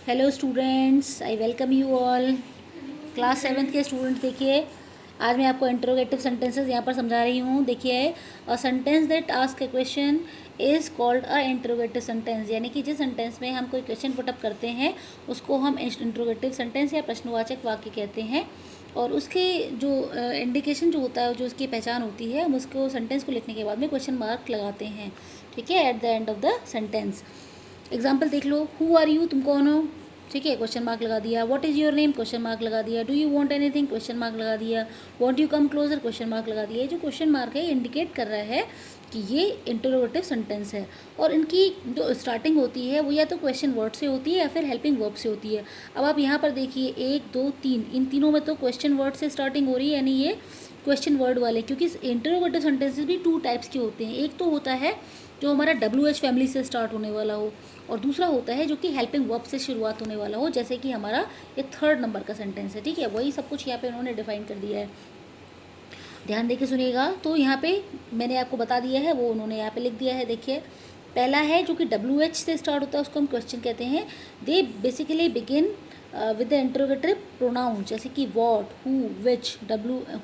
Hello students, I welcome you all. Class 7th के student देखिए, आज मैं आपको इंटरोगेटिव सेंटेंसेस यहाँ पर समझा रही हूँ। देखिए, a sentence that ask A question is called a interrogative sentence, यानी कि जिस सेंटेंस में हम कोई क्वेश्चन पुटअप करते हैं उसको हम इंटरोगेटिव सेंटेंस या प्रश्नवाचक वाक्य कहते हैं। और उसके जो इंडिकेशन जो होता है, जो उसकी पहचान होती है, हम उसको सेंटेंस को लिखने के बाद में क्वेश्चन मार्क लगाते हैं, ठीक है, at the end of the sentence. Example देख लो, हु आर यू, तुम कौन हो, ठीक है, क्वेश्चन मार्क लगा दिया। What is your name, question mark लगा दिया। Do you want anything, question mark लगा दिया। Want you come closer, question mark लगा दिया। ये जो क्वेश्चन मार्क है इंडिकेट कर रहा है कि ये इंटरोगेटिव सेंटेंस है, और इनकी जो स्टार्टिंग होती है वो या तो क्वेश्चन वर्ड से होती है या फिर हेल्पिंग वर्ब से होती है। अब आप यहाँ पर देखिए, 1 2 3, इन तीनों में तो क्वेश्चन वर्ड से स्टार्टिंग हो रही है, यानी ये क्वेश्चन वर्ड वाले, क्योंकि इंटरोगेटिव सेंटेंसेस भी 2 टाइप्स के होते हैं। एक तो होता है जो हमारा WH फैमिली से स्टार्ट होने वाला हो, और दूसरा होता है जो कि हेल्पिंग वर्ब से शुरुआत होने वाला हो, जैसे कि हमारा ये 3rd नंबर का सेंटेंस है, ठीक है। वही सब कुछ यहाँ पे उन्होंने डिफाइन कर दिया है, ध्यान देके सुनिएगा। तो यहाँ पे मैंने आपको बता दिया है, वो उन्होंने यहाँ पे लिख दिया है। देखिए, पहला है जो कि WH से स्टार्ट होता है, उसको हम क्वेश्चन कहते हैं। They basically begin with the interrogative pronoun, जैसे कि what, who, which,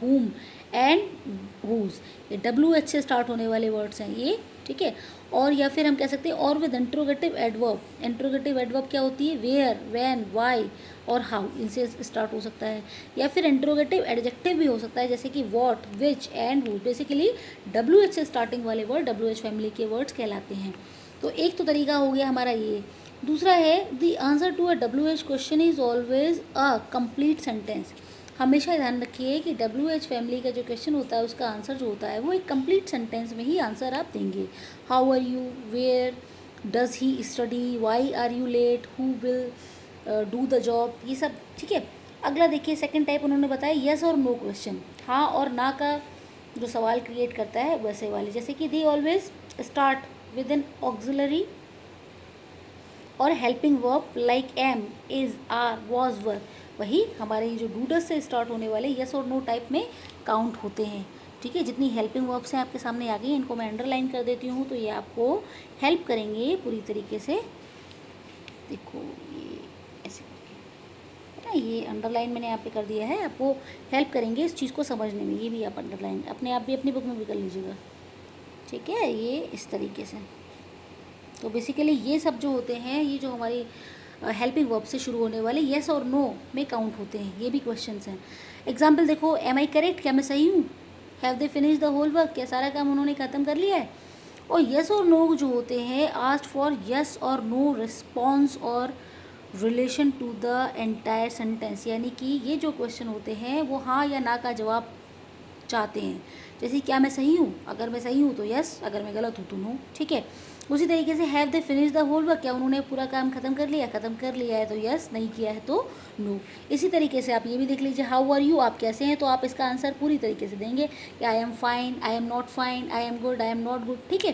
whom and whose। ये WH से स्टार्ट होने वाले वर्ड्स हैं ये, ठीक है। और या फिर हम कह सकते हैं और with interrogative adverb. Interrogative adverb क्या होती है, वेयर, व्हेन, व्हाई और हाउ, इनसे स्टार्ट हो सकता है। या फिर इंटरोगेटिव एडजेक्टिव भी हो सकता है, जैसे कि what, which and who. Basically WH से स्टार्टिंग वाले वर्ड WH फैमिली के वर्ड्स कहलाते हैं। तो एक तो तरीका हो गया हमारा ये। दूसरा है, the answer to a WH question is always a complete sentence. हमेशा ध्यान रखिए कि WH फैमिली का जो क्वेश्चन होता है उसका आंसर जो होता है वो एक कंप्लीट सेंटेंस में ही आंसर आप देंगे। How are you, where does he study, why are you late, who will do the job, ये सब, ठीक है। अगला देखिए, सेकंड टाइप उन्होंने बताया यस और नो क्वेश्चन, हाँ और ना का जो सवाल क्रिएट करता है वैसे वाले, जैसे कि they always start with an auxiliary और helping verb like am, is, are, was, were. वही हमारे ये जो डूडस से स्टार्ट होने वाले यस और नो टाइप में काउंट होते हैं, ठीक है। जितनी हेल्पिंग वर्ब्स हैं आपके सामने आ गई, इनको मैं अंडरलाइन कर देती हूँ, तो ये आपको हेल्प करेंगे पूरी तरीके से। देखो ये ऐसे करके है ना, ये अंडरलाइन मैंने यहाँ पे कर दिया है, आपको हेल्प करेंगे इस चीज़ को समझने में। ये भी आप अंडरलाइन अपने आप भी अपनी बुक में भी कर लीजिएगा, ठीक है, ये इस तरीके से। तो बेसिकली ये सब जो होते हैं, ये जो हमारी हेल्पिंग वर्ब से शुरू होने वाले येस और नो में काउंट होते हैं, ये भी क्वेश्चंस हैं। एग्जाम्पल देखो, एम आई करेक्ट, क्या मैं सही हूँ। Have they finish the whole work, क्या सारा काम उन्होंने ख़त्म कर लिया है। और येस और नो जो होते हैं, आस्क्ड फॉर येस और नो रिस्पॉन्स और relation to the entire sentence, यानी कि ये जो क्वेश्चन होते हैं वो हाँ या ना का जवाब चाहते हैं। जैसे क्या मैं सही हूँ, अगर मैं सही हूँ तो यस, अगर मैं गलत हूँ तो नो, ठीक है। उसी तरीके से have they finish the whole work, क्या उन्होंने पूरा काम खत्म कर लिया, खत्म कर लिया है तो यस, नहीं किया है तो नो। इसी तरीके से आप ये भी देख लीजिए, हाउ आर यू, आप कैसे हैं, तो आप इसका आंसर पूरी तरीके से देंगे कि I am fine, I am not fine, I am good, I am not good, ठीक है।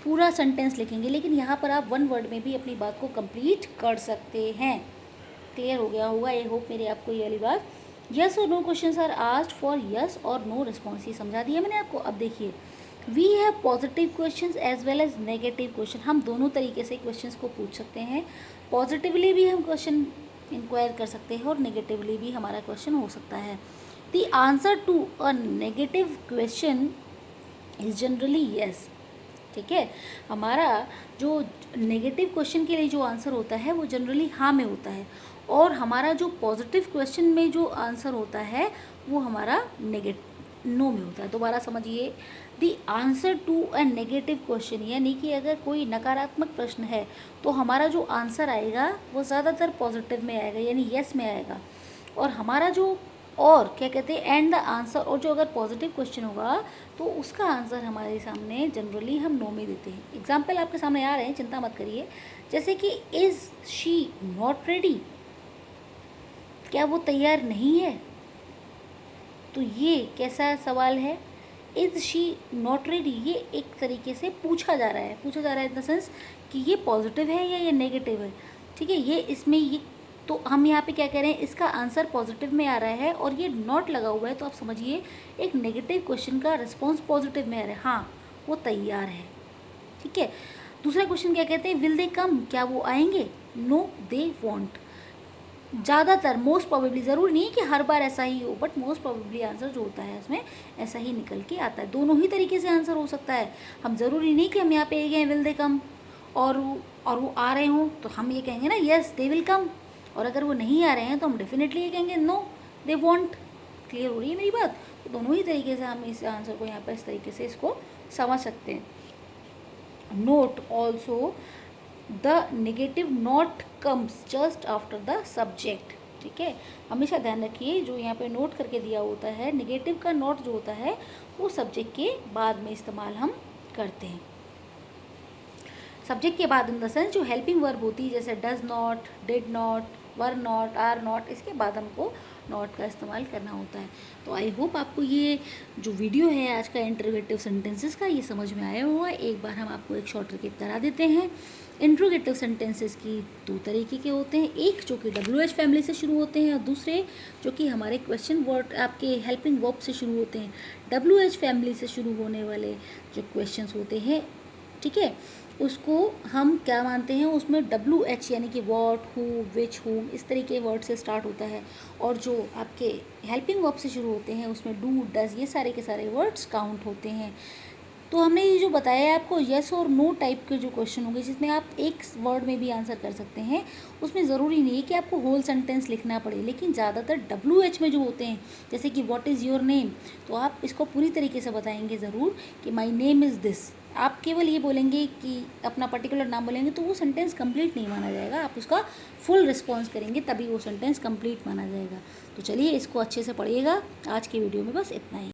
पूरा सेंटेंस लिखेंगे, लेकिन यहाँ पर आप 1 वर्ड में भी अपनी बात को कंप्लीट कर सकते हैं। क्लियर हो गया होगा, आई होप मेरी आपको ये वाली बात। यस और no questions are asked for yes और नो रिस्पॉन्स, ये समझा दिया मैंने आपको। अब देखिए, we have positive questions as well as negative question. हम दोनों तरीके से क्वेश्चंस को पूछ सकते हैं। पॉजिटिवली भी हम क्वेश्चन इंक्वायर कर सकते हैं और नेगेटिवली भी हमारा क्वेश्चन हो सकता है। The answer to a negative question is generally yes, ठीक है। हमारा जो नेगेटिव क्वेश्चन के लिए जो आंसर होता है वो जनरली हाँ में होता है, और हमारा जो पॉजिटिव क्वेश्चन में जो आंसर होता है वो हमारा नो में होता है। दोबारा समझिए, the answer to a negative question, यानी कि अगर कोई नकारात्मक प्रश्न है तो हमारा जो आंसर आएगा वो ज़्यादातर पॉजिटिव में आएगा, यानी यस में आएगा। और हमारा जो और क्या कहते हैं एंड द आंसर, और जो अगर पॉजिटिव क्वेश्चन होगा तो उसका आंसर हमारे सामने जनरली हम नो में देते हैं। एग्जाम्पल आपके सामने आ रहे हैं, चिंता मत करिए। जैसे कि इज़ शी नॉट रेडी, क्या वो तैयार नहीं है। तो ये कैसा सवाल है, इज़ शी नॉट रेडी, ये एक तरीके से पूछा जा रहा है इन द सेंस कि ये पॉजिटिव है या ये नेगेटिव है, ठीक है। ये इसमें ये, तो हम यहाँ पे क्या कह रहे हैं, इसका आंसर पॉजिटिव में आ रहा है और ये नॉट लगा हुआ है, तो आप समझिए एक नेगेटिव क्वेश्चन का रिस्पॉन्स पॉजिटिव में आ रहा है, हाँ वो तैयार है, ठीक है। दूसरा क्वेश्चन क्या कहते हैं, विल दे कम, क्या वो आएंगे, नो दे वॉन्ट। ज़्यादातर मोस्ट प्रोबेबली, ज़रूरी नहीं कि हर बार ऐसा ही हो, बट मोस्ट प्रोबेबली आंसर जो होता है उसमें ऐसा ही निकल के आता है। दोनों ही तरीके से आंसर हो सकता है। हम ज़रूरी नहीं कि हम यहाँ पे गए विल दे कम और वो आ रहे हों तो हम ये कहेंगे ना येस दे विल कम, और अगर वो नहीं आ रहे हैं तो हम डेफिनेटली ये कहेंगे नो दे वॉन्ट। क्लियर हो रही है मेरी बात? तो दोनों ही तरीके से हम इस आंसर को यहाँ पर इस तरीके से इसको समझ सकते हैं। Note also the negative not comes just after the subject. ठीक है, हमेशा ध्यान रखिए जो यहाँ पे नोट करके दिया होता है, नेगेटिव का नॉट जो होता है वो सब्जेक्ट के बाद में इस्तेमाल हम करते हैं। सब्जेक्ट के बाद इन द सेंस जो हेल्पिंग वर्ब होती है जैसे does not, did not, were not, are not, इसके बाद हमको नॉट का इस्तेमाल करना होता है। तो आई होप आपको ये जो वीडियो है आज का इंट्रोगेटिव सेंटेंसेस का ये समझ में आया होगा। एक बार हम आपको एक शॉर्ट रिकेप करा देते हैं। इंट्रोगेटिव सेंटेंसेस की दो तरीके के होते हैं, एक जो कि WH फैमिली से शुरू होते हैं और दूसरे जो कि हमारे क्वेश्चन वर्ड आपके हेल्पिंग वर्ब से शुरू होते हैं। WH फैमिली से शुरू होने वाले जो क्वेश्चंस होते हैं, ठीक है, उसको हम क्या मानते हैं, उसमें WH यानी कि व्हाट, हु, विच, हुम, इस तरीके वर्ड से स्टार्ट होता है। और जो आपके हेल्पिंग वर्ब से शुरू होते हैं उसमें डू, डज, ये सारे के सारे वर्ड्स काउंट होते हैं। तो हमने ये जो बताया है आपको यस और नो टाइप के जो क्वेश्चन होंगे जिसमें आप एक वर्ड में भी आंसर कर सकते हैं, उसमें ज़रूरी नहीं है कि आपको होल सेंटेंस लिखना पड़े, लेकिन ज़्यादातर WH में जो होते हैं जैसे कि व्हाट इज़ योर नेम, तो आप इसको पूरी तरीके से बताएंगे ज़रूर कि माई नेम इज़ दिस। आप केवल ये बोलेंगे कि अपना पर्टिकुलर नाम बोलेंगे तो वो सेंटेंस कंप्लीट नहीं माना जाएगा, आप उसका फुल रिस्पॉन्स करेंगे तभी वो सेंटेंस कंप्लीट माना जाएगा। तो चलिए इसको अच्छे से पढ़िएगा। आज की वीडियो में बस इतना ही।